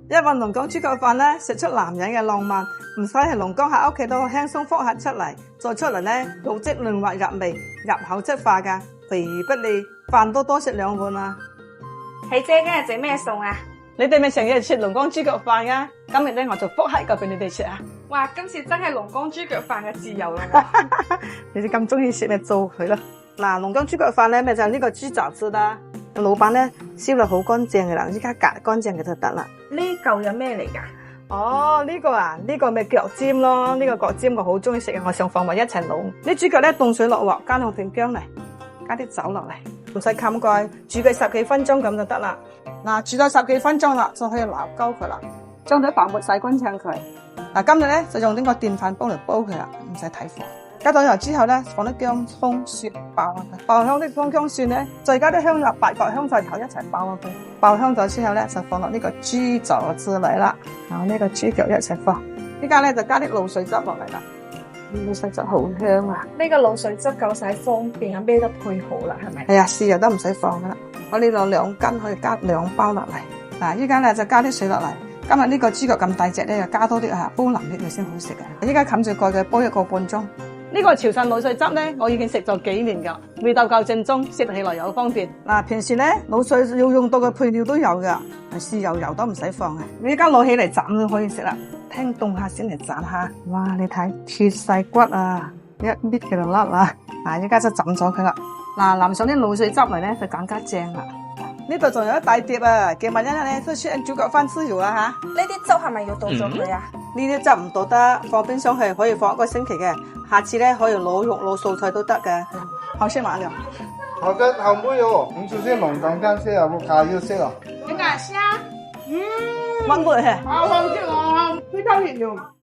一碗龍江豬腳飯咧，食出男人嘅浪漫，唔使喺龍江喺屋企都輕鬆復刻出嚟，再出嚟咧肉質嫩滑入味，入口即化噶，肥而不膩，飯都多食2碗啊！喜姐今日整咩餸啊？你哋咪成日食龍江豬腳飯噶，今日咧我就復刻一個俾你哋食啊！哇，今次真係龍江豬腳飯嘅自由啦！你哋咁中意食咪做佢咯。嗱，龍江豬腳飯咧咪就係呢個豬雜質啦。老闆咧燒得好乾淨嘅啦，依家隔乾淨嘅就得啦。呢嚿有咩嚟㗎？哦，呢個啊，呢個咪腳尖咯，呢個腳尖我好中意食嘅，我想放埋一齊滷。啲豬腳咧凍水落鑊，加2片薑嚟，加啲酒落嚟，唔使冚蓋，煮佢10幾分鐘咁就得啦。嗱，煮到10幾分鐘啦，就可以撈鳩佢啦，將啲飯沫洗乾淨佢。嗱，今日咧就用呢個電飯煲嚟煲佢啦，唔使睇火。加到油之後咧，放啲薑、葱、蒜爆佢，爆香啲薑薑蒜咧，再加啲香油、8角、香菜頭一齊爆佢。爆香咗之後咧，就放落呢個豬雜汁嚟啦，然後呢個豬腳一齊放。依家咧就加啲滷水汁落嚟啦，滷水汁好香啊！呢個滷水汁夠晒方便啊，咩都配好啦，係咪？係啊，豉油都唔使放噶啦。我呢度2斤可以加2包落嚟。嗱，依家咧就加啲水落嚟。今日呢個豬腳咁大隻咧，就加多啲啊，煲腍啲佢先好食嘅。依家冚住蓋嘅煲1個半鐘。呢個潮汕滷水汁咧，我已經食咗幾年噶，味道夠正宗，食起來又方便。嗱，平時咧滷水要用到嘅配料都有噶，豉油都唔使放嘅。你依家攞起嚟斬就可以食啦，聽凍下先嚟斬下。哇，你睇脫晒骨啊，一搣佢就甩啦。嗱，依家就斬咗佢啦。嗱，淋上啲滷水汁嚟咧，就更加正啦。呢度仲有一大碟啊，叫埋一日咧都出豬腳飯豉油啦吓。呢啲汁係咪要倒咗佢啊？呢啲汁唔倒得，放冰箱係可以放1個星期嘅。下次咧可以攞肉攞素菜都得嘅。好先買了。好的，好妹哦，你出现龙岗干蟹啊，不卡又蟹了。點解蝦？溫過嚟。好好食啊，非常熱用。